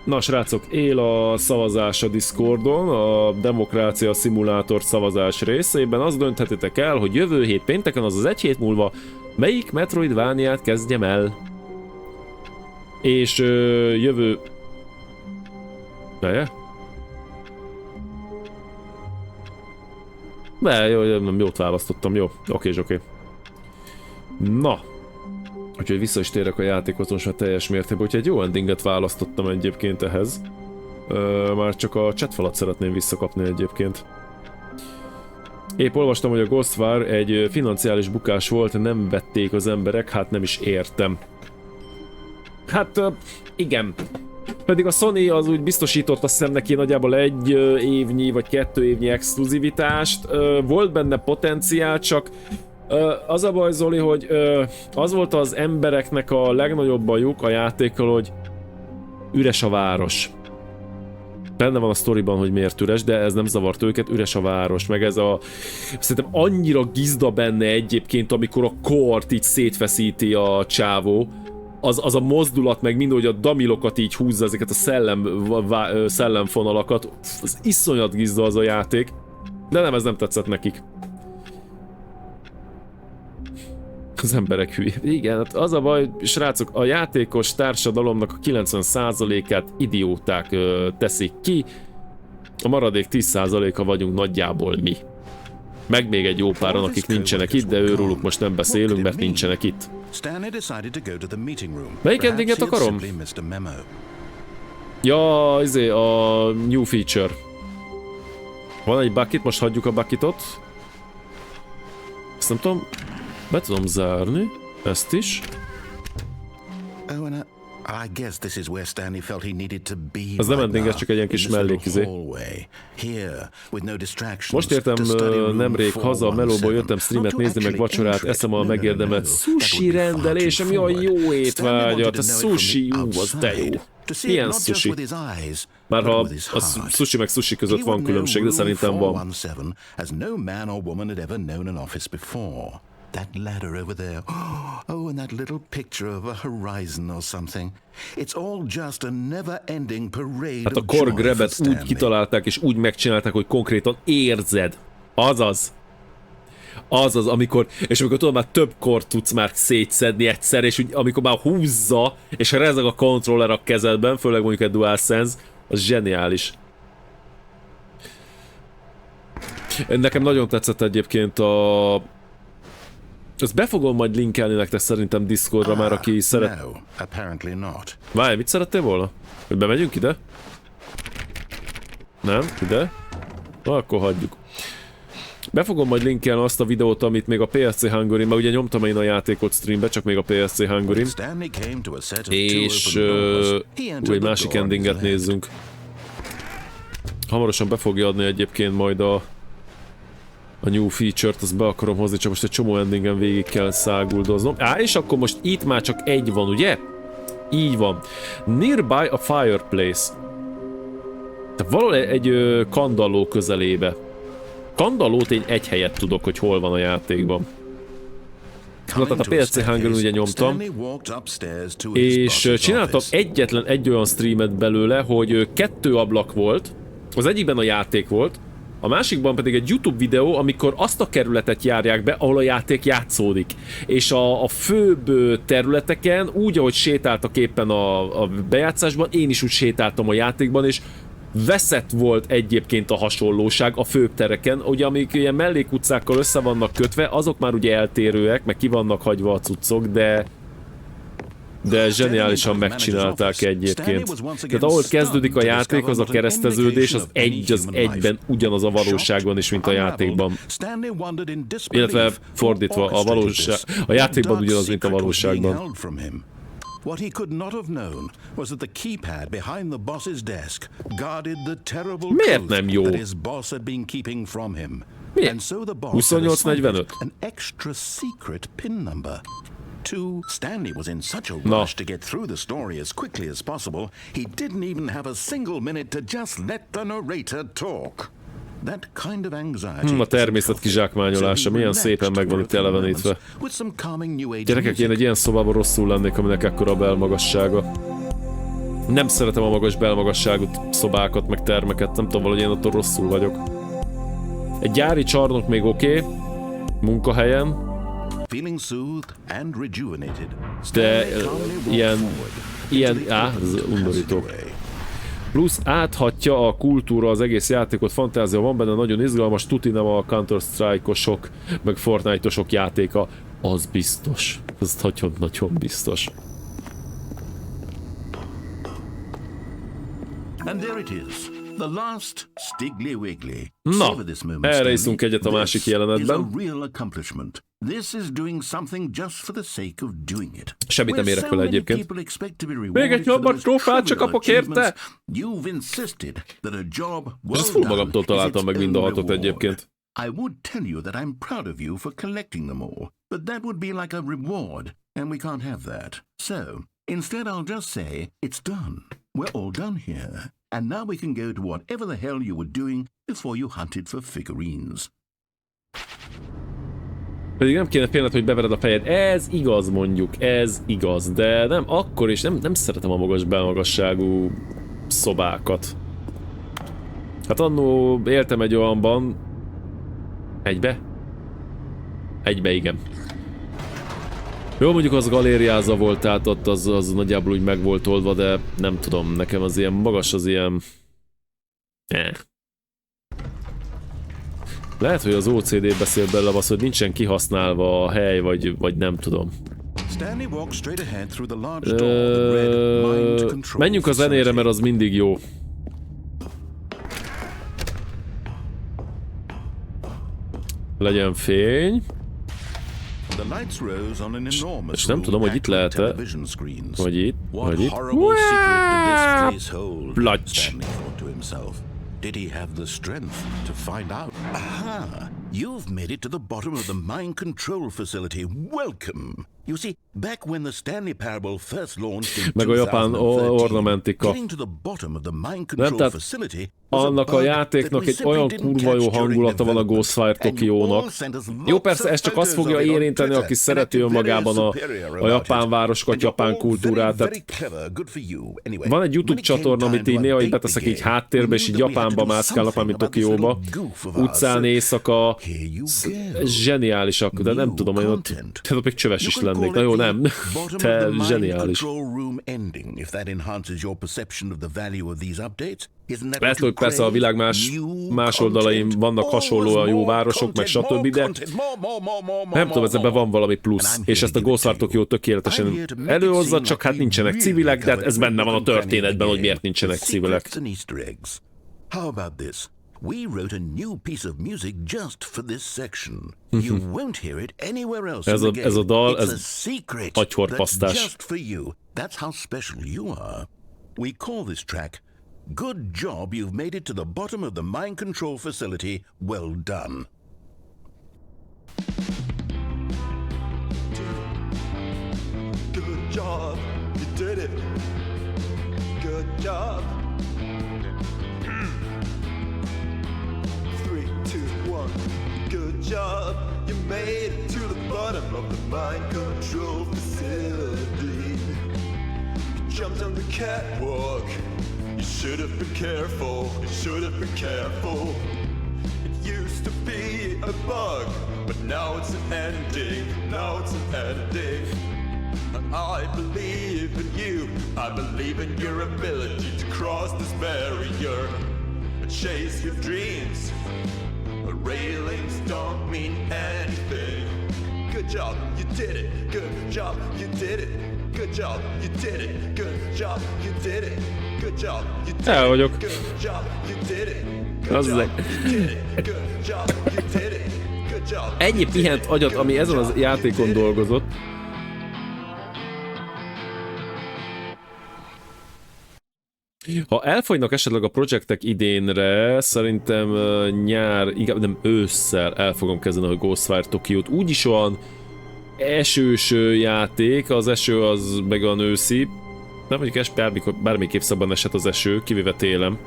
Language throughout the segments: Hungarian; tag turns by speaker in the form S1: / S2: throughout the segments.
S1: Na srácok, él a szavazás a Discordon, a demokrácia szimulátor szavazás részében. Azt dönthetitek el, hogy jövő hét pénteken, azaz egy hét múlva melyik Metroidvániát kezdjem el. És jövő... Melye? Jó, nem jót választottam, jó. Oké. Na. Úgyhogy vissza is térek a játékhoz most már teljes mértékben, úgyhogy egy jó endinget választottam egyébként ehhez. Már csak a chatfalat szeretném visszakapni egyébként. Épp olvastam, hogy a Ghostwire egy financiális bukás volt, nem vették az emberek, hát nem is értem. Hát igen. Pedig a Sony az úgy biztosított, azt hiszem neki nagyjából 1 évnyi vagy 2 évnyi exkluzivitást. Volt benne potenciál, csak az a baj, Zoli, hogy az volt az embereknek a legnagyobb bajuk a játékkal, hogy üres a város. Benne van a sztoriban, hogy miért üres, de ez nem zavart őket, üres a város, meg ez a... Szerintem annyira gizda benne egyébként, amikor a kort így szétfeszíti a csávó, az a mozdulat, meg mind, hogy a damilokat így húzza, ezeket a szellemfonalakat, az iszonyat gizda az a játék, de nem, ez nem tetszett nekik. Az emberek hülye. Igen, az a baj, srácok, a játékos társadalomnak a 90%-át idióták teszik ki, a maradék 10%-a vagyunk nagyjából mi. Meg még egy jó páran, akik nincsenek itt, de őróluk most nem beszélünk, mert nincsenek itt. Melyik endinget akarom? Ja, a new feature. Van egy bucket, most hagyjuk a bucketot. Ezt nem tudom, be tudom zárni, ezt is. Az nem ending, ez csak egy ilyen kis mellékizé. Most értem nemrég haza, a melóból jöttem streamet nézni, meg vacsorát, eszem a megérdemelt sushi rendelésem, jaj, jó étvágyat, a sushi, az de jó. Milyen sushi? Már ha a sushi meg sushi között van különbség, de szerintem van. That ladder over there. Oh, and that little picture of a horizon or something. It's all just a never-ending parade. Hát a core grabet úgy kitalálták és úgy megcsinálták, hogy konkrétan érzed. Azaz, amikor tudod, már több kort tudsz már szétszedni egyszer, és úgy, amikor már húzza, és rezeg a controller a kezedben, főleg mondjuk egy DualSense, az zseniális. Nekem nagyon tetszett egyébként a... Ezt be fogom majd linkelni nektek szerintem Discordra már, aki szeret... Várj, mit szerettél volna? Hogy bemegyünk ide? Nem? Ide? Na, akkor hagyjuk. Be fogom majd linkelni azt a videót, amit még a PSC Hungary, mert ugye nyomtam én a játékot streambe, csak még a PSC Hungary. És... egy másik endinget nézzünk. Hamarosan be fogja adni egyébként majd a new feature-t, azt be akarom hozni, csak most egy csomó endingen végig kell száguldoznom. És akkor most itt már csak egy van, ugye? Így van. Nearby a fireplace. Tehát valahol egy kandalló közelébe. Kandallót én egy helyet tudok, hogy hol van a játékban. Na, tehát a PSC Hungary ugye nyomtam, és csináltam egyetlen egy olyan streamet belőle, hogy 2 ablak volt, az egyikben a játék volt, a másikban pedig egy YouTube videó, amikor azt a kerületet járják be, ahol a játék játszódik. És a főbb területeken, úgy ahogy sétáltak éppen a bejátszásban, én is úgy sétáltam a játékban, és veszett volt egyébként a hasonlóság a főbb tereken, ugye amik ilyen mellékutcákkal össze vannak kötve, azok már ugye eltérőek, meg ki vannak hagyva a cuccok, de zseniálisan megcsinálták egyébként. Tehát ahol kezdődik a játék, az a kereszteződés, az egyben ugyanaz a valóságban is, mint a játékban. Illetve fordítva, a játékban ugyanaz, mint a valóságban. What he could not have known was that the keypad behind the boss's desk guarded the terrible code that his boss had been keeping from him. And so the boss had assigned an extra secret pin number. Stanley was in such a rush to get through the story as quickly as possible, he didn't even have a single minute to just let the narrator talk. A természet kizsákmányolása, milyen szépen meg van itt elevenítve. Gyerekek, én egy ilyen szobában rosszul lennék, aminek ekkora a belmagassága. Nem szeretem a magas belmagasságú szobákat, meg termeket, nem tudom, valahogy én attól rosszul vagyok. Egy gyári csarnok még oké, munkahelyen. De ez undorító. Plusz áthatja a kultúra az egész játékot, fantázia van benne, nagyon izgalmas, tuti nem a Counter-Strike-osok, meg Fortnite-osok játéka, az biztos. Ez nagyon biztos. Na, erre iszunk egyet a másik jelenetben. Semmit nem érek vele egyébként. Még egy jobban trófát csak kapok érte! És ezt full magamtól találtam meg mind a hatot egyébként.
S2: I would tell you that I'm proud of you for collecting them all, but that would be like a reward, and we can't have that. So, instead I'll just say, it's done. We're all done here. And now we can go to whatever the hell you were doing before you hunted for figurines.
S1: Pedig nem kéne félned, hogy bevered a fejed. Ez igaz mondjuk, ez igaz, de nem, akkor is nem szeretem a magas belmagasságú szobákat. Hát annó éltem egy olyanban... Egybe, igen. Jó, mondjuk az galériáza volt, tehát ott az nagyjából úgy meg volt oldva, de nem tudom, nekem az ilyen magas, az ilyen... Lehet, hogy az OCD beszél belőle az, hogy nincsen kihasználva a hely, vagy nem tudom. Menjünk a zenére, mert az mindig jó. Legyen fény. És nem tudom, hogy itt lehet-e, vagy itt. Placs.
S2: Did he have the strength to find out? Aha! You've made it to the bottom of the mind control facility. Welcome! You see, back when the Stanley Parable first launched in 2013, getting to the bottom of the mind control facility was
S1: annak a játéknak egy olyan kurva jó hangulata van a Ghostfire Tokiónak. Jó, persze ez csak azt fogja érinteni, aki szereti önmagában a japán városokat, japán kultúrát. Tehát van egy YouTube csatorna, amit így néha így beteszek így háttérbe, és így Japánba mászkálnak, mint Tokióba. Utcán éjszaka. Zseniálisak, de nem tudom, hogy ott még csöves is lennék. Na jó, nem. Te zseniális. Lehet, hogy persze a világ más oldalain vannak hasonlóan jó városok, meg stb., de nem tudom, ebben van valami plusz, és ezt a Ghostfire Tokyo tökéletesen előhozza, csak hát nincsenek civilek, de hát ez benne van a történetben, hogy miért nincsenek civilek.
S2: We wrote a new piece of music just for this section. You won't hear it anywhere else in the game.
S1: Ez a dal,
S2: it's a secret that's just for you. That's how special you are. We call this track, Good Job You've Made It to the Bottom of the Mind Control Facility. Well done. Good job. You did it. Good job. 3, 2, 1. Good job. You made it to the bottom of the mind control facility. You jumped on the catwalk. You should have been careful. You should have been careful. It used to be a bug, but now it's an ending. Now it's an ending. I believe in you. I believe in your ability to cross this barrier and chase your dreams. The railings don't mean anything. Good job, you did it. Good job, you did it. Good job, you did it. Good job, you did it. Good job, you did it. Good job, you did it. Good job, you did it. Good job, you did it. Good job.
S1: Ennyi pihent agyat, ami ezen az játékon dolgozott. Ha elfogynak esetleg a projektek idénre, szerintem nyár, inkább nem ősszel el fogom kezdeni a Ghostfire Tokiót. Úgyis olyan esős játék, az eső az meg olyan őszi. Nem mondjuk bármelyik évszakban esett az eső, kivéve télen.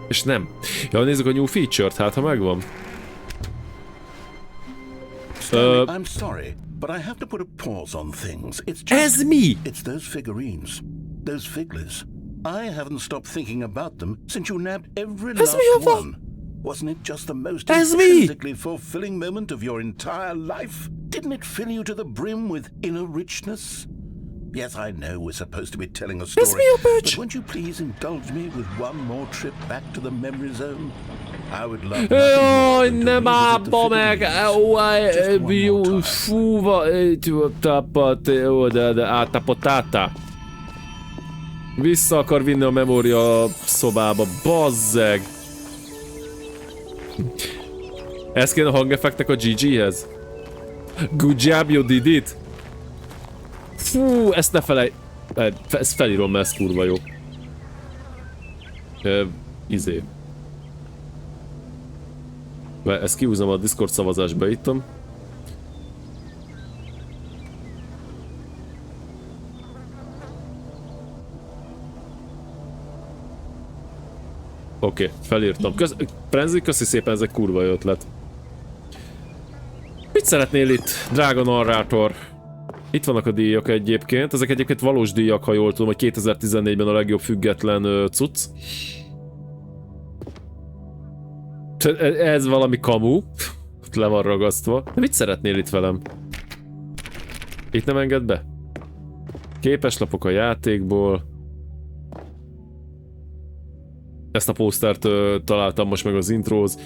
S1: És nem. Ja, nézzük a new feature-t, hát ha megvan.
S3: but I have to put a pause on things. It's
S1: Ez
S3: just...
S1: mi?
S3: It's those figurines. Those figlers. I haven't stopped thinking about them since you nabbed every last one. Wasn't it just the most intrinsically fulfilling moment of your entire life? Didn't it fill you to the brim with inner richness? Yes, I know we're supposed to be telling a story, but won't you please indulge me with one more trip back to the memory zone? I would love nothing more than to revisit the figurines just one more time.
S1: Vissza akar vinni a memória szobába, bazzeg! Ez kéne a hangeffektek a GG-hez? Good job, you did it! Fú, ezt ne felej... Ezt felírom, mert ez kurva jó. Ezt kihúzom a Discord szavazásba, beittem. Oké, felírtam. Prenzi, köszi szépen, ez egy kurva jó ötlet. Mit szeretnél itt, drága narrátor? Itt vannak a díjak egyébként. Ezek egyébként valós díjak, ha jól tudom, hogy 2014-ben a legjobb független cucc. Ez valami kamu. Le van ragasztva. De mit szeretnél itt velem? Itt nem enged be? Képeslapok a játékból. Ezt a pósztert találtam most meg az intróhoz.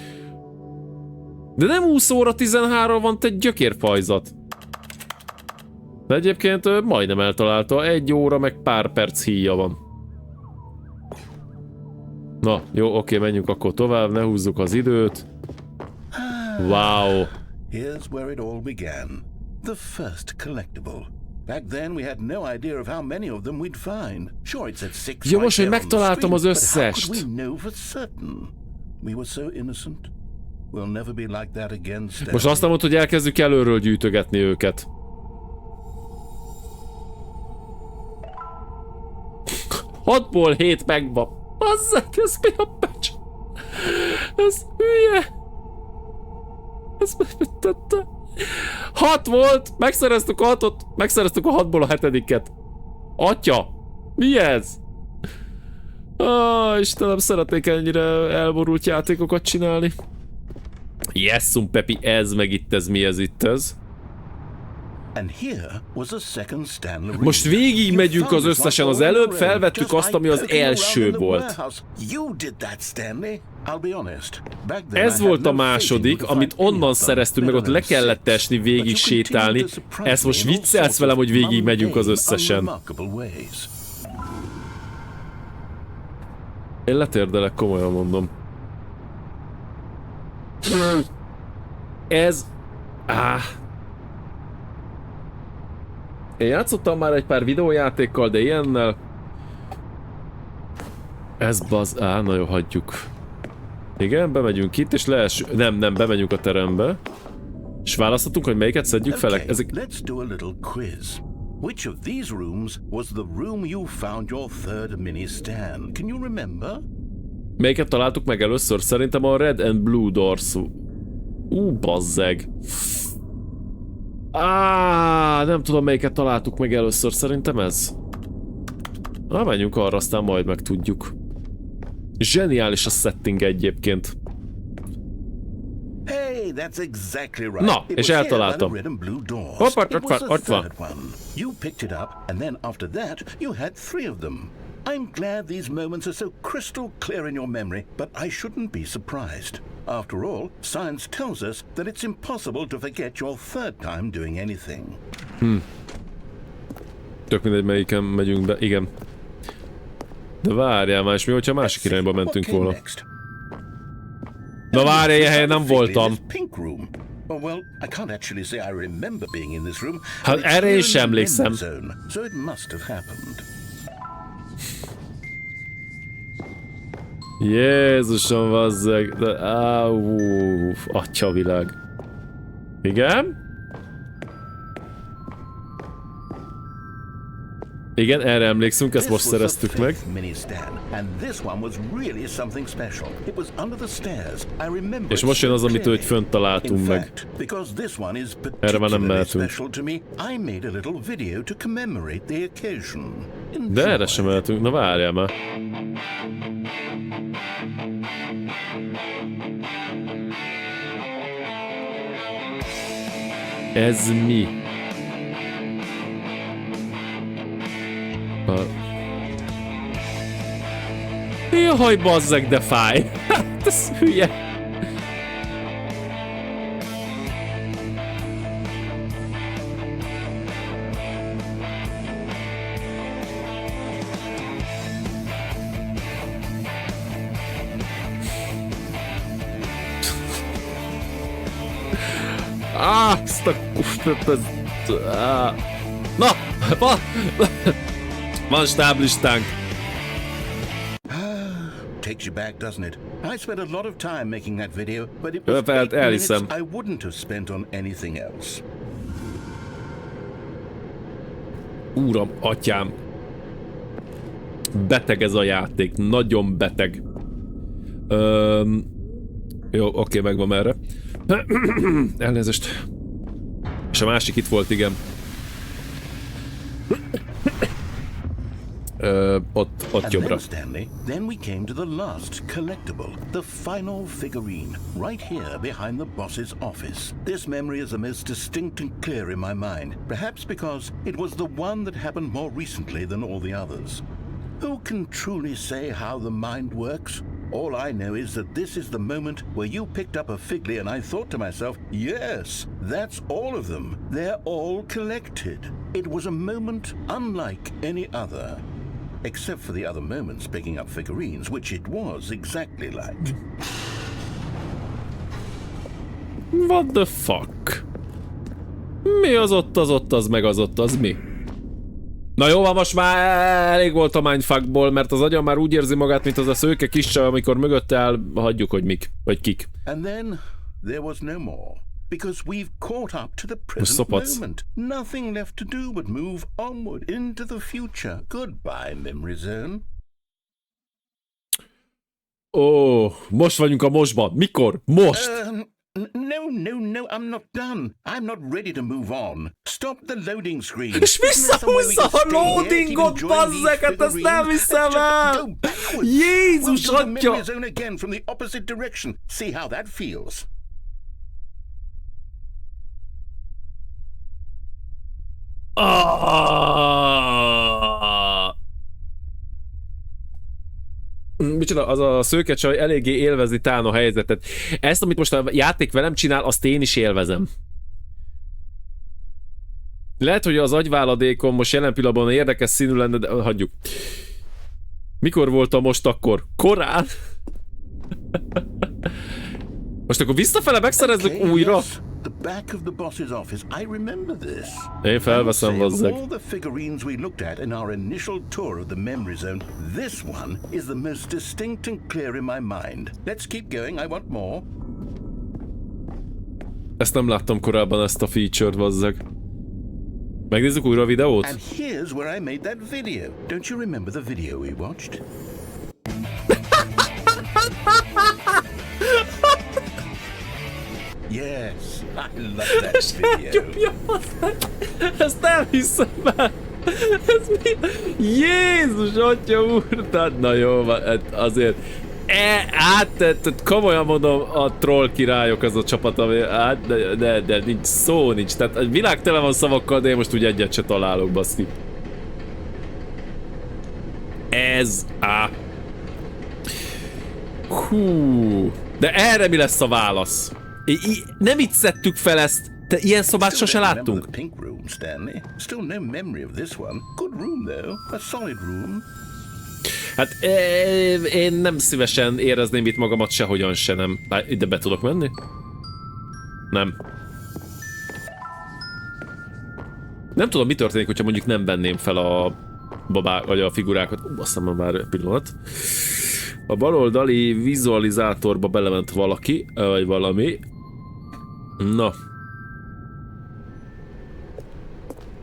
S1: De nem 20 óra 13 van, te gyökérfajzat. De egyébként majdnem eltalálta. 1 óra meg pár perc híja van. Na, jó, oké, menjünk akkor tovább, ne húzzuk az időt. Wow.
S3: Here's where it all began. The first collectible. Back then we had no idea of how many of them we'd find. Sure, it said 6
S1: jó, most, hogy megtaláltam az összest.
S3: But how could we know for certain? We were so innocent. We'll never be like that again, Stanley.
S1: Most azt mondod, hogy elkezdjük előről gyűjtögetni őket. 6-ból 7 megvan. Bazzeg, ez mi a pecs? Ez hülye. Ez mit tette? 6 volt, megszereztük a 6-ot, megszereztük a 6-ból a 7-et. Atya, mi ez? Istenem, szeretnék ennyire elborult játékokat csinálni. Jesszum, Pepi, ez meg itt, ez mi ez itt ez? Most végig megyünk az összesen, az előbb felvettük azt, ami az első volt. Ez volt a második, amit onnan szereztünk, meg ott le kellett esni, végig sétálni. Ezt most viccelsz velem, hogy végig megyünk az összesen. Én letérdelek, komolyan mondom. Ez... Én játszottam már egy pár videójátékkal, de ilyennel... Ez na jó, hagyjuk. Igen, bemegyünk itt, és nem, bemegyünk a terembe. És választhatunk, hogy melyiket szedjük fel. Ezek...
S3: Let's do a little quiz. Which of these rooms was the room you found your third mini stand? Can you remember?
S1: Melyiket találtuk meg először? Szerintem a Red and Blue Doors. Bazzeg. Nem tudom, melyiket találtuk meg először, szerintem ez. Menjünk arra, aztán majd megtudjuk. Zseniális a setting egyébként.
S3: Hey, that's exactly right.
S1: Na, és eltaláltam. Hoppá, ott van.
S3: You picked it up, and then after that, you had 3 of them. I'm glad these moments are so crystal clear in your memory, but I shouldn't be surprised. After all, science tells us that it's impossible to forget your third time doing anything.
S1: Tök mindegy, melyiken megyünk be, igen. De várjál már, és mi, hogyha másik irányba mentünk volna? Na várjál, ilyen helyen nem voltam. Hát erre én sem emlékszem. Jézusom, vazzeg, de atyavilág. Igen? Igen, erre emlékszünk, ezt most
S3: This was
S1: szereztük
S3: the
S1: meg.
S3: fifth mini Stan, and this one was really something special. It was under the stairs. I remember.
S1: És most jön az, amit őt fönt találtunk meg.
S3: Because this one is
S1: Erre már nem
S3: particularly
S1: mehetünk.
S3: special to me, I made a little video to commemorate the occasion.
S1: De erre
S3: Enjoy.
S1: sem mehetünk, na várjál már. Ez mi? Jaj, bazzeg, de fáj! Hát ez hülye! Azt a na! Van stáblistánk!
S3: Takes you back, doesn't it? I spent a lot of time making that video, but it was
S1: Felt
S3: 8 minutes
S1: elhiszem.
S3: I wouldn't have spent on anything else.
S1: Úram, atyám! Beteg ez a játék, nagyon beteg. Jó, oké, megvan erre. Elnézést. És a másik itt volt, igen. Ott
S3: And
S1: jobbra.
S3: then, Stanley, then we came to the last collectible, the final figurine, right here behind the boss's office. This memory is the most distinct and clear in my mind, perhaps because it was the one that happened more recently than all the others. Who can truly say how the mind works? All I know is that this is the moment where you picked up a figly and I thought to myself, yes, that's all of them. They're all collected. It was a moment unlike any other. Except for the other moments picking up figurines, which it was exactly like.
S1: What the fuck? Mi az ott, az meg az ott, az mi? Na jó, most már elég volt a mindfuckból, mert az agyam már úgy érzi magát, mint az a szőke kis, amikor mögötte áll, hagyjuk, hogy mik, vagy kik.
S3: And then there was no more. Because we've caught up to the present moment. Nothing left to do but move onward into the future. Goodbye, memory zone.
S1: Ó, most vagyunk a mostban. Mikor? Most!
S3: No, I'm not done. I'm not ready to move on. Stop the loading screen.
S1: És visszahúzza a loadingot, bazzeket, ezt nem hiszem el! Jézus
S3: atya!
S1: atya!
S3: Zone again from the opposite direction. See how that feels.
S1: Micsoda, az a szőkecsaj eléggé élvezi talán a helyzetet. Ezt, amit most a játék velem csinál, azt én is élvezem. Lehet, hogy az agyváladékom most jelen pillanatban érdekes színű lenne, de hagyjuk. Mikor voltam most akkor? Korán? Most akkor visszafele megszerezzük újra?
S3: The back of the boss's office. I remember this.
S1: Én felveszem, bazzeg.
S3: All the figurines we looked at in our initial tour of the memory zone, this one is the most distinct and clear in my mind. Let's keep going. I want more.
S1: Ezt nem láttam korábban, ezt a feature-t, bazzeg. Megnézzük újra a videót?
S3: And here's where I made that video. Don't you remember the video we watched? Yes, I love that video.
S1: Ezt nem hiszem el! Ez mi? Jézus, atya úr! Na jó, azért... komolyan mondom, a troll királyok az a csapat, ami... de nincs szó, nincs. Tehát a világ tele van szavakkal, de én most úgy egyet se találok, baszki. Ez... Hú... De erre mi lesz a válasz? Nem itt szedtük fel ezt. Te ilyen szobát sose láttunk. Hát én nem szívesen érezném itt magamat sehogyan se nem. Ide be tudok menni? Nem. Nem tudom, mi történik, hogyha mondjuk nem venném fel a babák, vagy a figurákat. Azt hiszem, már egy pillanat. A baloldali vizualizátorba belement valaki, vagy valami. Na.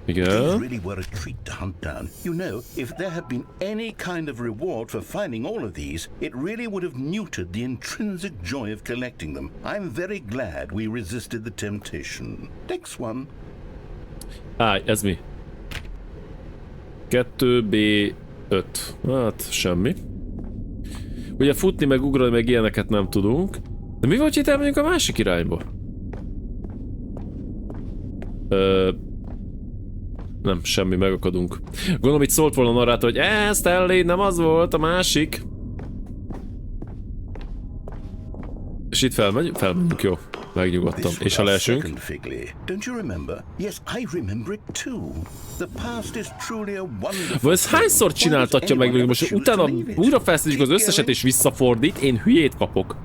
S3: These
S1: Igen.
S3: really were a treat to hunt down. You know, if there had been any kind of reward for finding all of these, it really would have muted the intrinsic joy of collecting them. I'm very glad we resisted the temptation. Next one.
S1: Ez mi? 2B5. Hát, semmi. Ugye futni, meg ugrani, meg ilyeneket nem tudunk. De mi volt, hogy itt elmegyünk a másik irányba? Nem, semmi, megakadunk. Gondolom, itt szólt volna a narrátor, hogy Stanley, nem az volt, a másik. És itt felmegyünk, jó. Megnyugodtam. És ha leesünk? Vagy ez hányszor csináltatja meg még most, utána újra felszedjük az összeset és visszafordít, én hülyét kapok.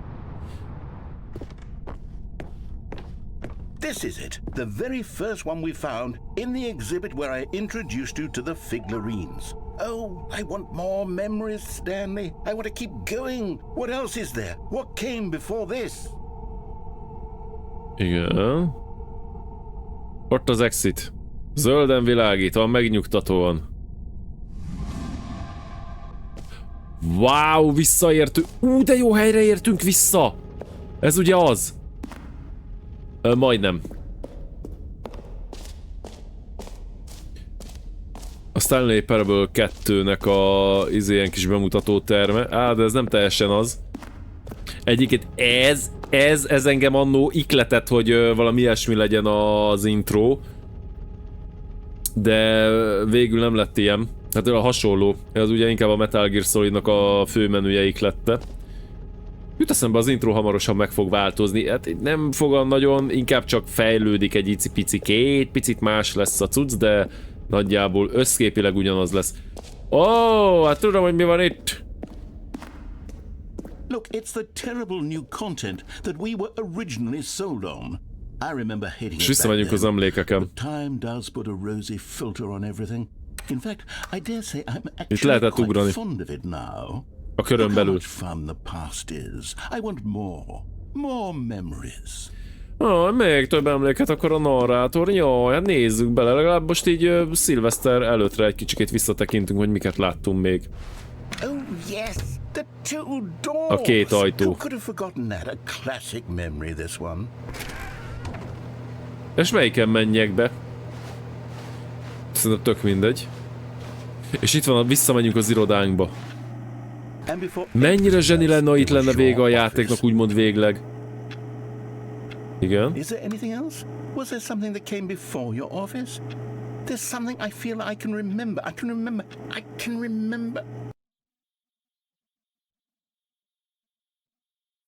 S3: This is it, the very first one we found in the exhibit where I introduced you to the figurines. Oh, I want more memories, Stanley. I want to keep going. What else is there? What came before this?
S1: Igen. Ott az exit. Zölden világít, van megnyugtatóan. Wow, visszaértünk. De jó helyre értünk vissza. Ez ugye az? Majdnem. A Stanley Parable 2-nek a ilyen kis bemutató terme. De ez nem teljesen az. Egyébként ez engem annó ikletett, hogy valami ilyesmi legyen az intro. De végül nem lett ilyen. Hát a hasonló. Ez ugye inkább a Metal Gear Solidnak a főmenüje iklette. Jut eszembe, az intro hamarosan meg fog változni, hát nem fog nagyon, inkább csak fejlődik egy icipici, picit más lesz a cucc, de nagyjából összképileg ugyanaz lesz. Hát tudom, hogy mi van itt.
S3: Look, it's the terrible new content that we were originally sold on. I remember hating it.
S1: És visszamegyünk az emlékeken.
S3: Time does put a rosy filter on everything. In fact, I dare say I'm
S1: Itt
S3: actually
S1: lehetett
S3: quite
S1: ugrani.
S3: fond of it now.
S1: A körön belül.
S3: Look how much fun the past is. I want more memories.
S1: Még több emléket akar a narrátor. Jaj, hát nézzük bele. Legalább most így szilveszter előttre egy kicsikét visszatekintünk, hogy miket láttunk még.
S3: Oh yes, the two doors.
S1: A két ajtó.
S3: Who could have forgotten that? A classic memory, this one.
S1: És melyiken menjek be? Szerintem tök mindegy. És itt van, visszamegyünk az irodánkba. Mennyire zseni lenne, ha itt lenne vége a játéknak, úgymond végleg. Igen.
S3: Is there anything else? Was there something that came before your office? There's something I feel I can remember. I can remember.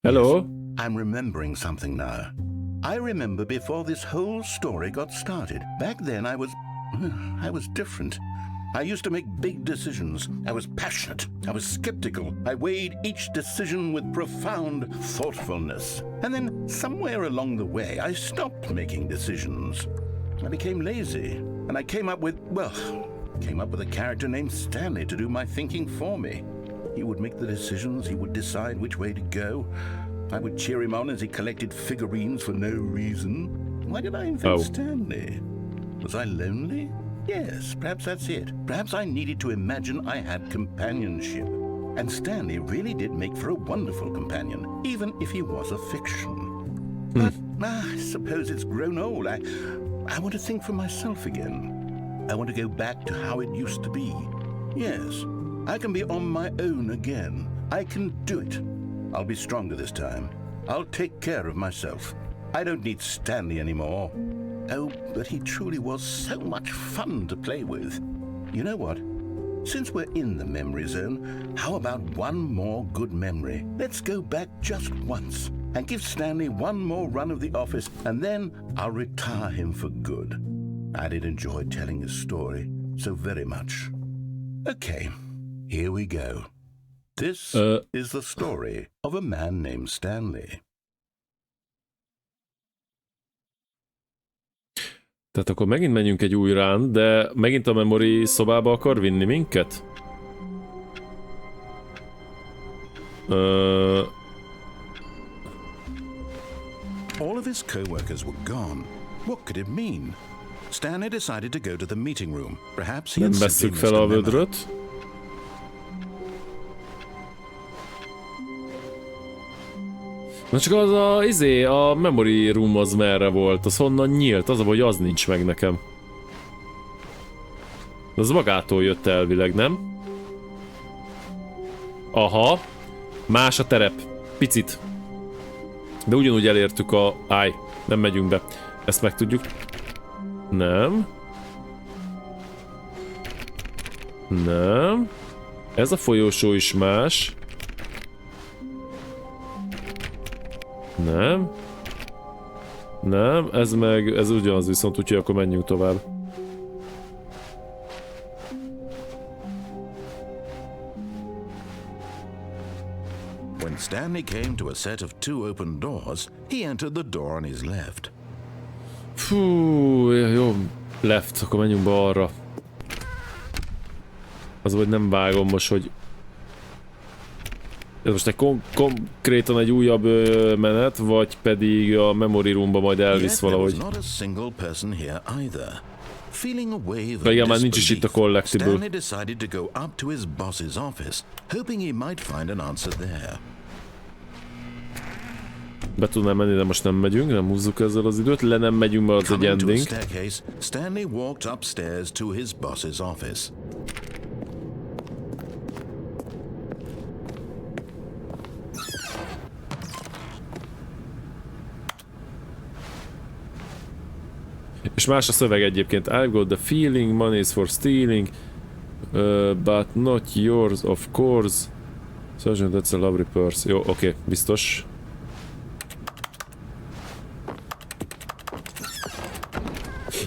S1: Hello?
S3: Yes, I'm remembering something now. I remember before this whole story got started. Back then I was different. I used to make big decisions. I was passionate. I was skeptical. I weighed each decision with profound thoughtfulness. And then somewhere along the way, I stopped making decisions. I became lazy. And I came up with a character named Stanley to do my thinking for me. He would make the decisions. He would decide which way to go. I would cheer him on as he collected figurines for no reason. Why did I invent Stanley? Was I lonely? Yes, perhaps that's it. Perhaps I needed to imagine I had companionship. And Stanley really did make for a wonderful companion, even if he was a fiction. But I suppose it's grown old. I want to think for myself again. I want to go back to how it used to be. Yes, I can be on my own again. I can do it. I'll be stronger this time. I'll take care of myself. I don't need Stanley anymore. Oh, but he truly was so much fun to play with. You know what? Since we're in the memory zone, how about one more good memory? Let's go back just once and give Stanley one more run of the office, and then I'll retire him for good. I did enjoy telling his story so very much. Okay, here we go. This is the story of a man named Stanley.
S1: Tehát akkor megint menjünk egy új rán, de megint a memory szobába akar vinni minket?
S3: All of his co-workers were gone. What could it mean? Stanley decided to go to the meeting room. Perhaps he
S1: Nem
S3: had
S1: vesszük
S3: simply
S1: fel a
S3: missed a memo.
S1: vödröt. Na csak az a memory room az merre volt, az honnan nyílt, az a hogy az nincs meg nekem. Az magától jött elvileg, nem? Aha. Más a terep. Picit. De ugyanúgy elértük a... Áj, nem megyünk be. Ezt megtudjuk. Nem. Nem. Ez a folyósó is más. Nem. Nem, ez meg... Ez ugyanaz viszont, úgyhogy akkor menjünk tovább.
S3: When Stanley came to a set of 2 open doors, he entered the door on his left.
S1: Fú, jó. Left, akkor menjünk balra. Az vagy nem vágom most, hogy... Ez most egy konkrétan egy újabb menet, vagy pedig a memory roomba majd elvisz valahogy. Igen, már nincs is itt a collectible.
S3: Stanley decided to go up to his boss's office, hoping he might find an answer there.
S1: Be tudnám menni, de most nem megyünk, nem húzzuk ezzel az időt. Le nem megyünk, mert az egy ending.
S3: Stanley walked upstairs to his boss's office.
S1: És más a szöveg egyébként. I've got the feeling, money is for stealing, but not yours, of course. Sergeant, that's a lovely purse. Jó, oké, biztos.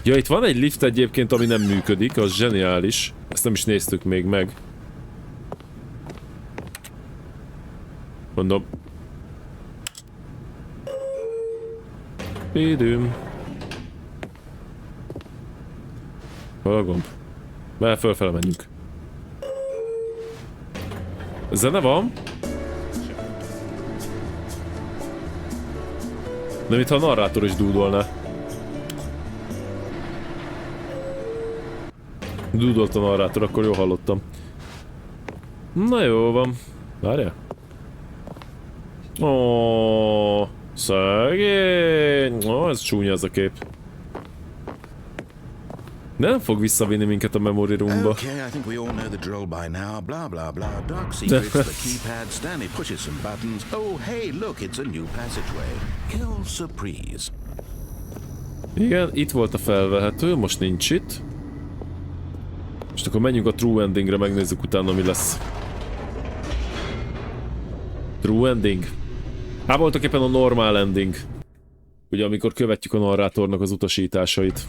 S1: Ja, itt van egy lift egyébként, ami nem működik, az zseniális. Ezt nem is néztük még meg. Mondom. Időm. Hol a gomb? Már fölfele menjünk. Zene van? De mintha a narrátor is dúdolna. Dúdolt a narrátor, akkor jól hallottam. Na jó van. Várjál. Ó, szegény. Ó, ez csúnya ez a kép. Nem fog visszavinni minket a memory roomba.
S3: Okay, I think we all know the drill by now. Blah blah blah. Dark secrets, the keypad. Stanley pushes some buttons. Oh, hey, look, it's a new passageway. Kill surprise.
S1: Igen, itt volt a felvehető, most nincs itt. Most akkor menjünk a true endingre, megnézzük utána mi lesz. True ending? Hát voltak éppen a normál ending. Ugye amikor követjük a narrátornak az utasításait.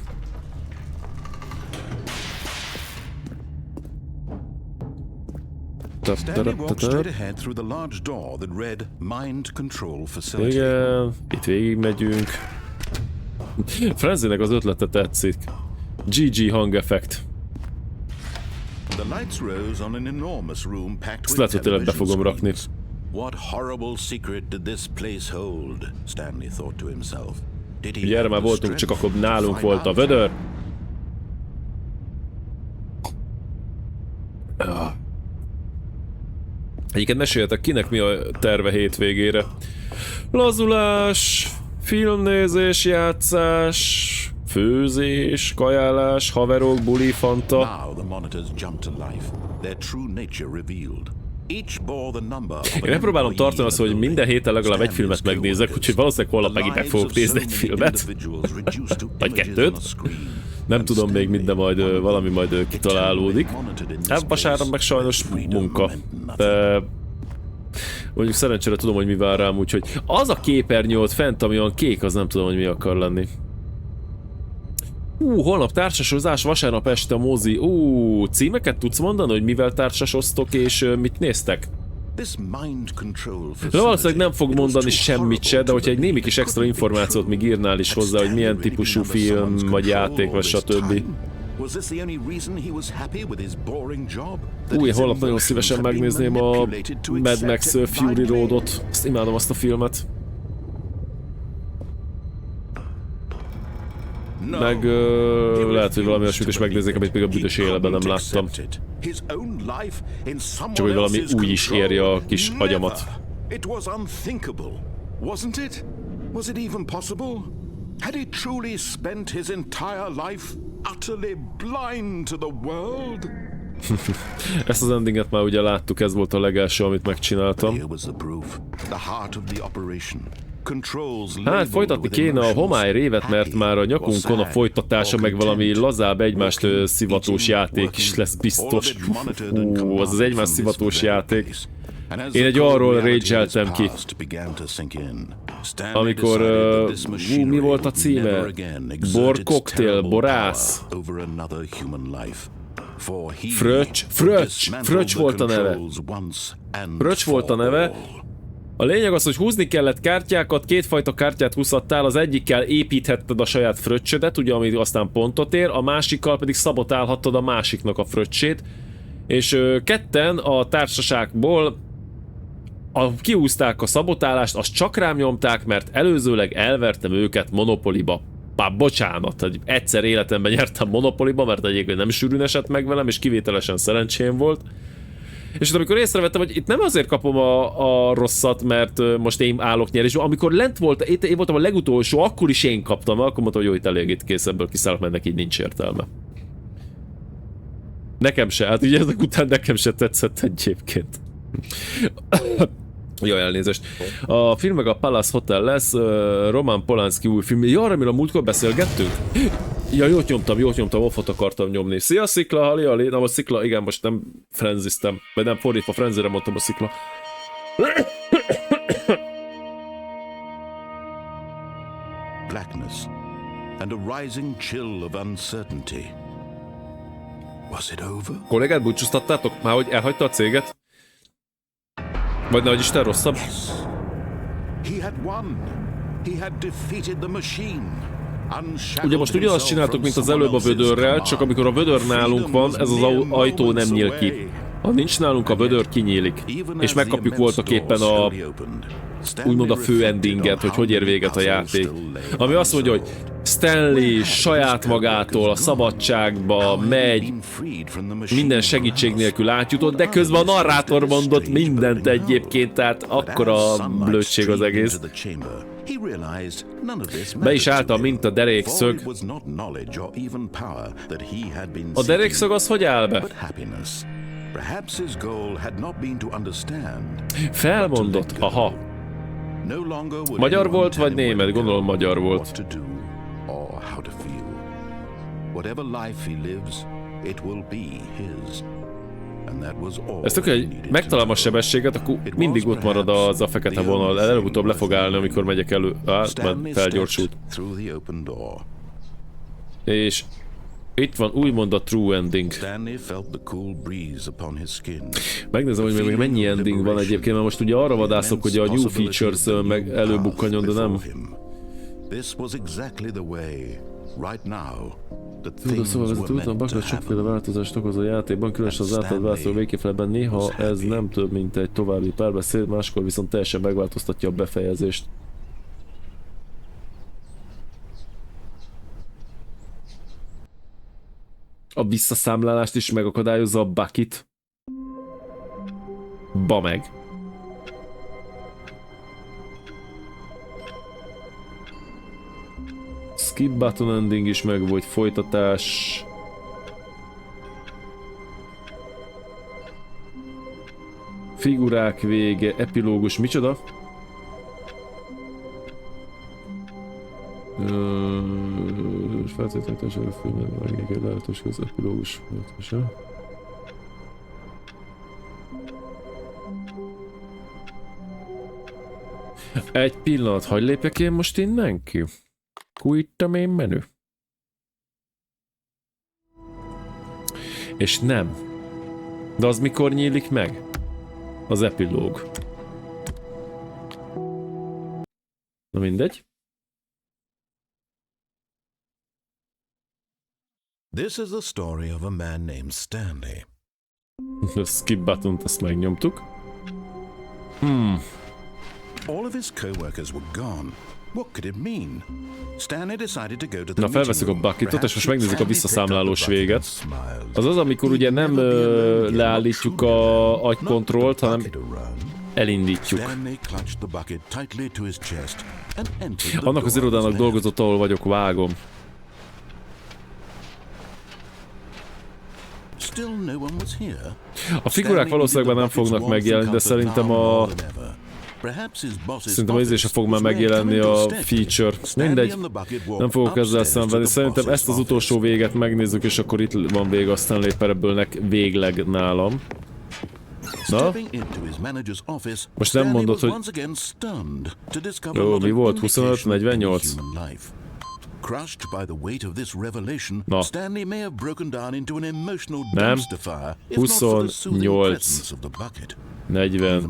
S3: Stanley walked straight ahead through the large door that read Mind Control Facility.
S1: Igen, itt végig megyünk. Frenzynek az ötlete tetszik. GG hangeffekt.
S3: The lights rose on an enormous room packed
S1: Ezt lehet, hogy tényleg be
S3: television
S1: fogom rakni.
S3: screens. What horrible secret did this place hold? Stanley thought to himself. Did he
S1: Ugye erre
S3: have
S1: már
S3: the
S1: voltunk, csak
S3: strength
S1: akkor
S3: to
S1: nálunk
S3: find
S1: volt a
S3: out?
S1: vödör. Egyiket meséljetek, kinek mi a terve hétvégére? Lazulás, filmnézés, játszás, főzés, kajálás, haverok, buli, fanta.
S3: Now the monitors jumped to life, their true nature revealed. Each bore the number of
S1: Én megpróbálom tartani azt, hogy minden héten legalább egy filmet megnézek, úgyhogy valószínűleg holnap megint meg fogok nézni egy filmet. Vagy kettőt. Nem tudom még mit, de majd valami majd kitalálódik. Hát vasárnap meg sajnos munka. De mondjuk szerencsére tudom, hogy mi vár rám, úgyhogy az a képernyő ott fent, ami olyan kék, az nem tudom, hogy mi akar lenni. Holnap társasozás, vasárnap este mozi. Címeket tudsz mondani, hogy mivel társasoztok és mit néztek? De valószínűleg nem fog mondani semmit se, de hogyha egy némi kis extra információt még írnál is hozzá, hogy milyen típusú film, vagy játék, vagy stb. Én holnap nagyon szívesen megnézném a Mad Max Fury Roadot. Azt imádom azt a filmet. meg lehet, hogy valami olyasmit is megnézzék, amit még a büdös életben nem láttam. Csak hogy valami új is érje a kis agyamat.
S3: It was unthinkable, wasn't it? Was it even possible? Had he truly spent his entire life utterly blind to the world?
S1: Ezt az endinget már ugye láttuk, ez volt a legelső, amit megcsináltam. Hát folytatni kéne a homály révet, mert már a nyakunkon a folytatása, meg valami lazább egymást szivatós játék is lesz biztos. Az egymás szivatós játék. Én egy arról rage-eltem ki, amikor, mi volt a címe? Borkoktél, borász? Fröccs volt a neve. Fröccs volt a neve. A lényeg az, hogy húzni kellett kártyákat, kétfajta kártyát húzhattál, az egyikkel építhetted a saját fröccsödet, ugye, ami aztán pontot ér, a másikkal pedig szabotálhattad a másiknak a fröccsét, és ketten a társaságból kihúzták a szabotálást, azt csak rám nyomták, mert előzőleg elvertem őket Monopolyba. Bocsánat, hogy egyszer életemben nyertem Monopolyba, mert egyébként nem sűrűn esett meg velem, és kivételesen szerencsém volt. És amikor észrevettem, hogy itt nem azért kapom a rosszat, mert most én állok nyerésben, amikor lent volt, én voltam a legutolsó, akkor is én kaptam, akkor mondtam, hogy jó, itt elég, itt kész, ebből kiszállok, mert neki így nincs értelme. Nekem se, hát ugye ezek után nekem se tetszett egyébként. Jaj, elnézést. A film meg a Palace Hotel lesz, Roman Polanski új film. Ja, arra, a múltkor beszélgettünk? Ja, jót nyomtam, offot akartam nyomni. Szia, Szikla, hali, na most Szikla, igen, most nem frenziztem. Vagy nem, fordítva, frenzire mondtam a Szikla.
S3: Blackness and a rising chill of uncertainty. Was it over?
S1: Kollégát búcsúztattátok? Már hogy elhagyta a céget? Vagy nehogy Isten rosszabb?
S3: Yes. He had won. He had defeated the machine.
S1: Ugye most ugyanazt csináltuk, mint az előbb a vödörrel, csak amikor a vödör nálunk van, ez az ajtó nem nyíl ki. Ha nincs nálunk, a vödör kinyílik. És megkapjuk voltak éppen a... úgymond a fő endinget, hogy ér véget a játék. Ami azt mondja, hogy Stanley saját magától a szabadságba megy, minden segítség nélkül átjutott, de közben a narrátor mondott mindent egyébként, tehát akkora blödség az egész. Be is álltam, mint a derékszög. A derékszög az hogy áll be? Felmondott, aha. Magyar volt vagy német? Gondolom magyar volt. Ez tök, hogy megtalálom a sebességet, akkor mindig ott marad az a fekete vonal. Előbb-utóbb le fog állni, amikor megyek elő. Mert felgyorsult. És itt van úgymond a true ending. Megnézem, hogy még mennyi ending van egyébként, mert most ugye arra vadászok, hogy a new features meg előbukkanjon, de nem. Tudod, szóval ez tudtam, baklat sokféle változást okoz a játékban, különösen az által válaszoló végkéfelben néha ez nem több, mint egy további párbeszéd, máskor viszont teljesen megváltoztatja a befejezést. A visszaszámlálást is megakadályozza a bucket. Ba meg. Skip button ending is meg volt, folytatás. Figurák vége, epilógus, micsoda? Feltétlenítás a filmben megnéző lehetős az epilógus folytatása. Egy pillanat, hadd lépjek én most innen ki? Quittam én menü. És nem. De az mikor nyílik meg? Az epilóg. Na mindegy.
S3: This is the story of a man named Stanley.
S1: A skip button-t ezt megnyomtuk.
S3: All of his co-workers were gone, What could it mean? Stanley decided to go to the
S1: Na, felveszük a bucketot, és most megnézzük a visszaszámlálós véget. Az az, amikor ugye nem leállítjuk a agykontrollt, hanem elindítjuk. Annak az irodának dolgozott, ahol vagyok, vágom. A figurák valószínűleg nem fognak megjelenni, de szerintem Szerintem az ízése fog már megjelenni a feature. Mindegy, nem fogok ezzel szenvedni. Szerintem ezt az utolsó véget megnézzük, és akkor itt van vége a Stanley Parable-nek végleg nálam. Na? Most nem mondod, hogy... Jó, mi volt? 25, 48? Na. Nem. 28. 45.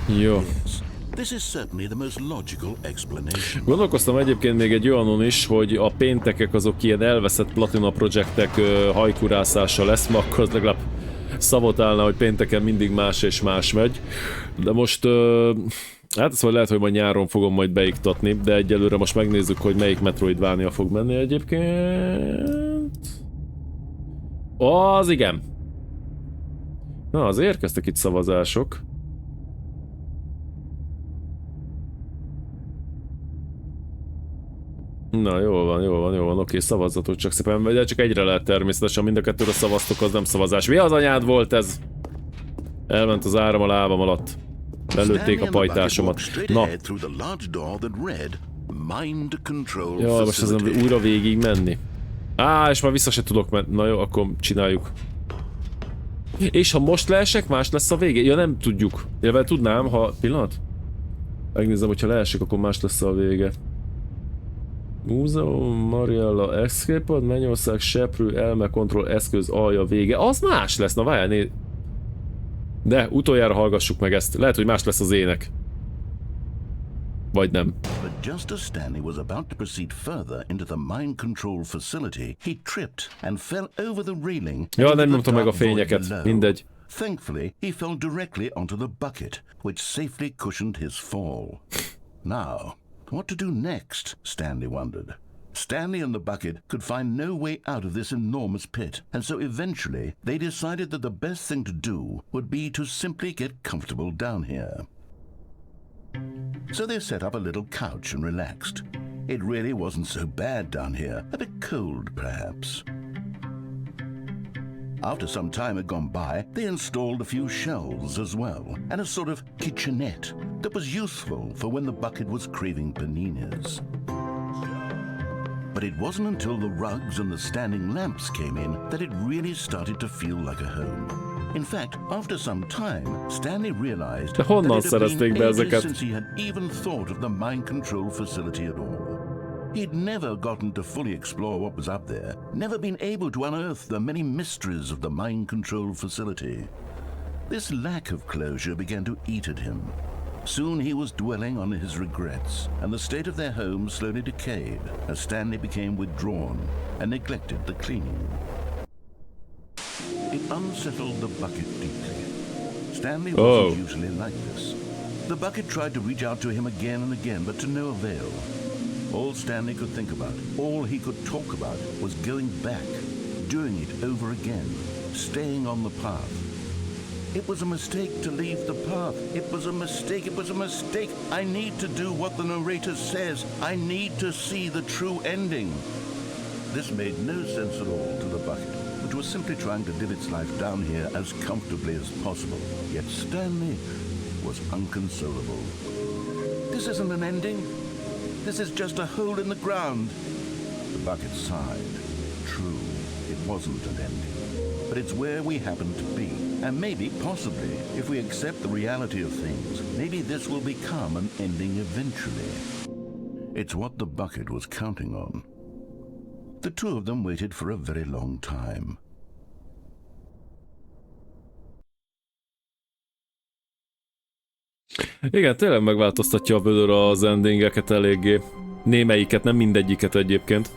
S1: Jó. Gondolkoztam egyébként még egy olyanon is, hogy a péntekek azok ilyen elveszett platina projektek hajkurászása lesz, ma akkor az legalább szabotálna, hogy pénteken mindig más és más megy. De most... Hát ezt lehet, hogy majd nyáron fogom majd beiktatni, de egyelőre most megnézzük, hogy melyik Metroidvania fog menni egyébként. Az igen! Na, az érkeztek itt szavazások. Na, jól van, oké, szavazzatok csak szépen, de csak egyre lehet természetesen, mind a kettőre szavaztok, az nem szavazás. Mi az anyád volt ez? Elment az áram a lábam alatt. Belőtték a pajtásomat. Na. Jaj, most ezen újra végig menni. És már vissza se tudok menni. Na jó, akkor csináljuk. És ha most leesek, más lesz a vége? Ja, nem tudjuk. Élőben tudnám, ha... Pillanat? Megnézem, hogyha leesek, akkor más lesz a vége. Múzeum, Mariella, Escape-od, Mennyország, Seprő, Elme, Control, eszköz, alja, vége. Az más lesz, na várjál, de utoljára hallgassuk meg ezt. Lehet, hogy más lesz az ének. Vagy nem.
S3: But just as Stanley was about to proceed further into the mind control facility, he tripped and fell over the railing.
S1: Ja, nem nyomtam meg a fényeket. Mindegy.
S3: Thankfully, he fell directly onto the bucket, which safely cushioned his fall. Now, what to do next? Stanley wondered. Stanley and the bucket could find no way out of this enormous pit, and so eventually they decided that the best thing to do would be to simply get comfortable down here. So they set up a little couch and relaxed. It really wasn't so bad down here, a bit cold perhaps. After some time had gone by, they installed a few shelves as well, and a sort of kitchenette that was useful for when the bucket was craving paninis. But it wasn't until the rugs and the standing lamps came in that it really started to feel like a home. In fact, after some time, Stanley realized that it had been ages since he had even thought of the mind control facility at all. He'd never gotten to fully explore what was up there, never been able to unearth the many mysteries of the mind control facility. This lack of closure began to eat at him. Soon he was dwelling on his regrets, and the state of their home slowly decayed as Stanley became withdrawn and neglected the cleaning. It unsettled the bucket deeply. Stanley wasn't usually like this. The bucket tried to reach out to him again and again, but to no avail. All Stanley could think about, all he could talk about, was going back, doing it over again, staying on the path. It was a mistake to leave the path. It was a mistake. It was a mistake. I need to do what the narrator says. I need to see the true ending. This made no sense at all to the bucket, which was simply trying to live its life down here as comfortably as possible. Yet Stanley was inconsolable. This isn't an ending. This is just a hole in the ground. The bucket sighed. True, it wasn't an ending. But it's where we happen to be. And maybe, possibly, if we accept the reality of things, maybe this will become an ending eventually. It's what the bucket was counting on. The two of them waited for a very long time.
S1: Igen, tényleg megváltoztatja a vödör az endingeket eléggé. Némelyiket, nem mindegyiket egyébként.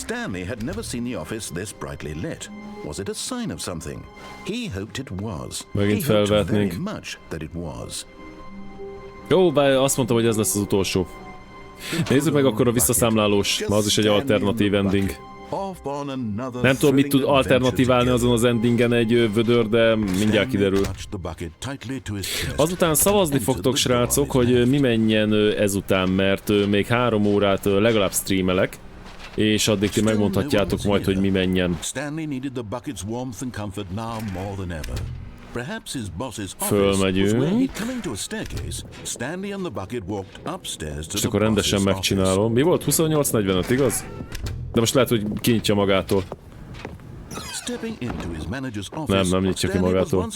S3: Stanley had never seen the office this brightly lit. Was it a sign of something? He hoped it was.
S1: Megint
S3: He hoped
S1: felvetnénk.
S3: very much that it was.
S1: Jó, bár azt mondtam, hogy ez lesz az utolsó. Nézzük meg akkor a visszaszámlálós, ma az is egy alternatív ending. Nem tudom, mit tud alternatíválni azon az endingen egy vödör, de mindjárt kiderül. Azután szavazni fogtok, srácok, hogy mi menjen ezután, mert még 3 órát legalább streamelek, és addig ti megmondhatjátok majd, hogy mi menjen. Fölmegyünk. És akkor rendesen megcsinálom. Mi volt? 28-45, igaz? De most lehet, hogy kinyitja magától. Nem nyitja ki magától.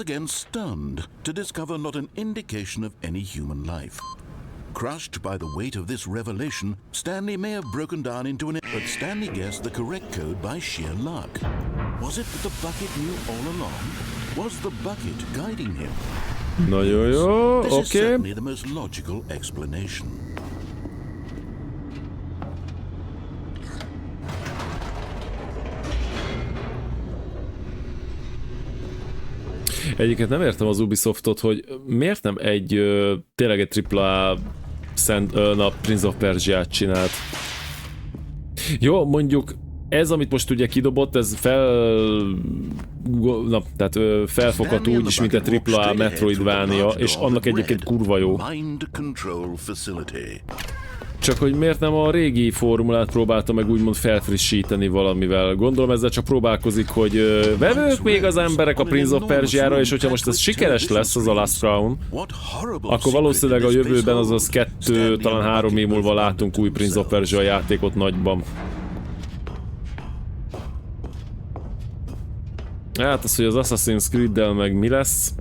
S3: Crushed by the weight of this revelation, Stanley may have broken down into an... But Stanley guessed the correct code by sheer luck. Was it that the bucket knew all along? Was the bucket guiding him?
S1: Nagyon jó,
S3: This is
S1: oké.
S3: certainly the most logical explanation.
S1: Egyiket nem értem az Ubisoftot, hogy miért nem tényleg egy AAA Prince of Persia-t csinált. Jó, mondjuk ez, amit most ugye kidobott, ez felfogható úgy is, mint egy AAA Metroidvania, és annak egyébként kurva jó. Csak hogy miért nem a régi formulát próbálta meg úgymond felfrissíteni valamivel. Gondolom ezzel csak próbálkozik, hogy vevők még az emberek a Prince of Persia-ra, és hogyha most ez sikeres lesz, az a Last Crown, akkor valószínűleg a jövőben, azaz 2, talán 3 év múlva látunk új Prince of Persia játékot nagyban. Hát az, hogy az Assassin's Creed-del meg mi lesz,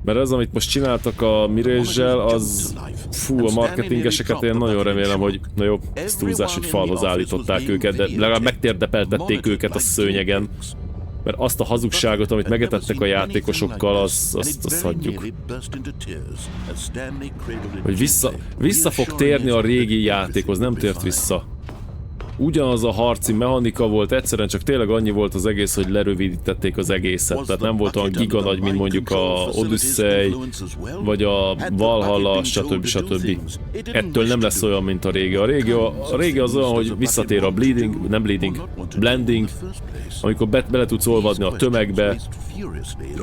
S1: mert az, amit most csináltak a Mirage-zsel, az... Fú, a marketingeseket én nagyon remélem, hogy... Na jó, ez túlzás, hogy falhoz állították őket, de legalább megtérdepeltették őket a szőnyegen. Mert azt a hazugságot, amit megetettek a játékosokkal, azt hagyjuk. Hogy vissza fog térni a régi játékhoz, nem tért vissza. Ugyanaz a harci mechanika volt, egyszerűen csak tényleg annyi volt az egész, hogy lerövidítették az egészet. Tehát nem volt olyan giganagy, mint mondjuk a Odyssey, vagy a Valhalla, stb. Ettől nem lesz olyan, mint a régi. A régi az olyan, hogy visszatér a blending, amikor bele tudsz olvadni a tömegbe.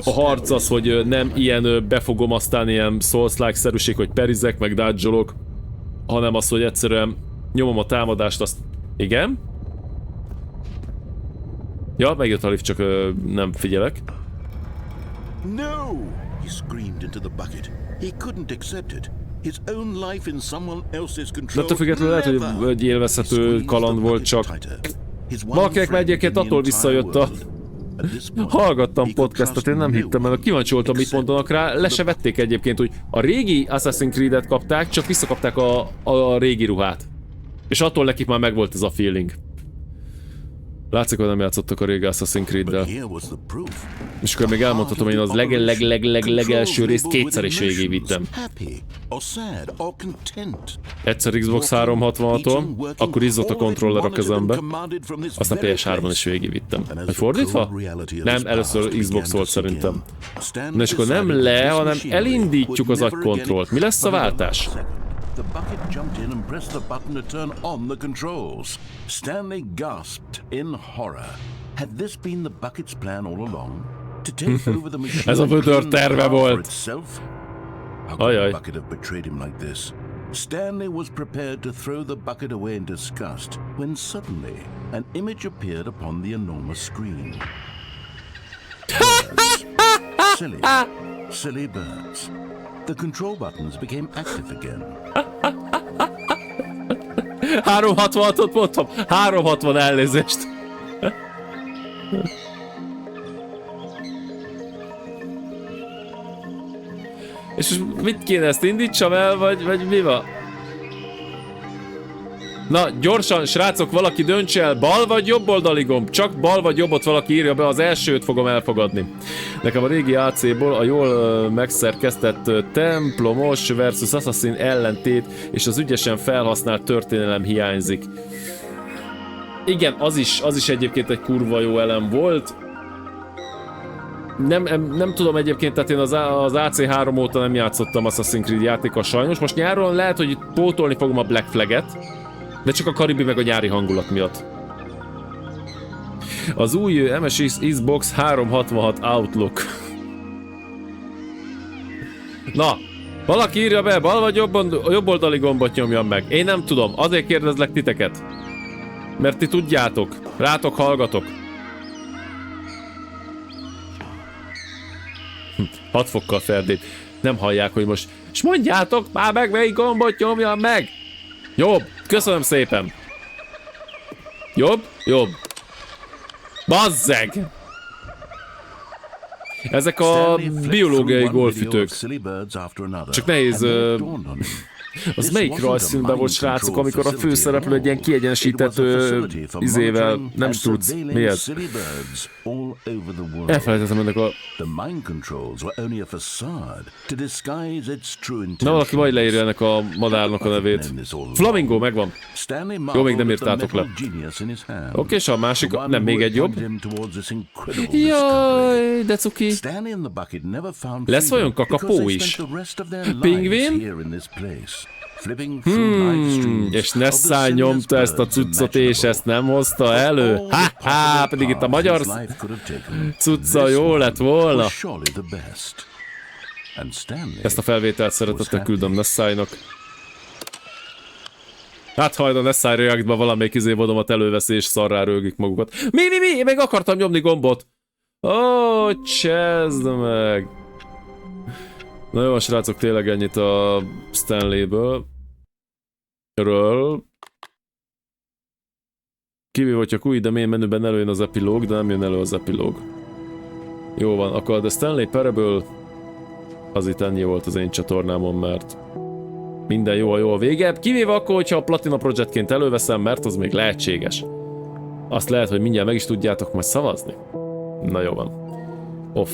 S1: A harc az, hogy nem ilyen befogom, aztán ilyen Souls-like-szerűség, hogy perizek, meg dodge-olok, hanem az, hogy egyszerűen nyomom a támadást, azt... Igen? Ja, megjött a lift, csak nem figyelek.
S3: No! He screamed into the bucket. He couldn't accept it. His own life in someone else's control.
S1: De függetlenül lehet, hogy egy élvezhető kaland volt, csak valakinek már egyébként attól visszajött a... Hallgattam podcastot, én nem hittem el, kíváncsi voltam, mit mondanak rá, le se vették egyébként, hogy a régi Assassin's Creed-et kapták, csak visszakapták a régi ruhát. És attól nekik már megvolt ez a feeling. Látszik, hogy nem játszottak a régi Assassin's Creed-del. És akkor még elmondhatom, hogy én az legelső részt 2-szer is végigvittem. Egyszer Xbox 360-on, akkor izzott a kontroller a kezembe, aztán PS3-on is végigvittem. Vagy fordítva? Nem, először Xbox volt szerintem. Na és akkor nem hanem elindítjuk az agykontrollt. Mi lesz a váltás?
S3: The bucket jumped in and pressed the button to turn on the controls. Stanley gasped in horror. Had this been the bucket's plan all along? To take over the machine
S1: Ez a vödör terve volt.
S3: How could the bucket have betrayed him like this? Stanley was prepared to throw the bucket away in disgust when suddenly an image appeared upon the enormous screen. Silly birds. The control buttons became active again.
S1: 366-ot mondtam! 360 elnézést! És mit kéne, ezt indítsam el, vagy mi van? Na, gyorsan, srácok, valaki döntse el, bal vagy jobb oldali gomb? Csak bal vagy jobbot valaki írja be, az elsőt fogom elfogadni. Nekem a régi AC-ból a jól megszerkesztett templomos versus Assassin ellentét és az ügyesen felhasznált történelem hiányzik. Igen, az is egyébként egy kurva jó elem volt. Nem tudom egyébként, tehát én az AC3 óta nem játszottam Assassin's Creed játékkal sajnos. Most nyáron lehet, hogy pótolni fogom a Black Flag-et, de csak a karibi meg a nyári hangulat miatt. Az új MSX Xbox 366 Outlook. Na, valaki írja be, bal vagy jobb oldali gombot nyomjam meg. Én nem tudom, azért kérdezlek titeket. Mert ti tudjátok, rátok hallgatok. 6 fokkal feldép. Nem hallják, hogy most... És mondjátok már meg, melyik gombot nyomjam meg! Jobb! Köszönöm szépen! Jobb? Jobb. Bazzeg! Ezek a biológiai golfütők. Csak nehéz... Az melyik rajzfilmben volt, srácok, amikor a főszereplő egy ilyen kiegyensített izével, nem is tudsz, mi ez? Elfelejtettem ennek a... Na, valaki majd leírja ennek a madárnak a nevét. Flamingo, megvan. Jó, még nem írtátok le. Oké, és a másik, nem, még egy jobb. Jaj, de cuki. Lesz olyan kakapó is. Pingvin? És Nessai nyomta ezt a cuccot és ezt nem hozta elő. Ha, pedig itt a magyar cucca jó lett volna. Ezt a felvételt szeretettel küldöm Nessainak. Hát hajdan Nessai reaktban valamelyik izévodomat előveszi és szarrá rögik magukat. Mi? Én még akartam nyomni gombot. Ó, csezd meg. Na jó, srácok, tényleg ennyit a Stanleyből. Kivéve, hogyha új, de main menüben előjön az epilóg, de nem jön elő az epilóg. Jó van, akkor a Stanley Parable az itt ennyi volt az én csatornámon, mert minden jó a vége. Kivéve akkor, hogyha a Platina Projectként előveszem, mert az még lehetséges. Azt lehet, hogy mindjárt meg is tudjátok majd szavazni. Na jó van. Off.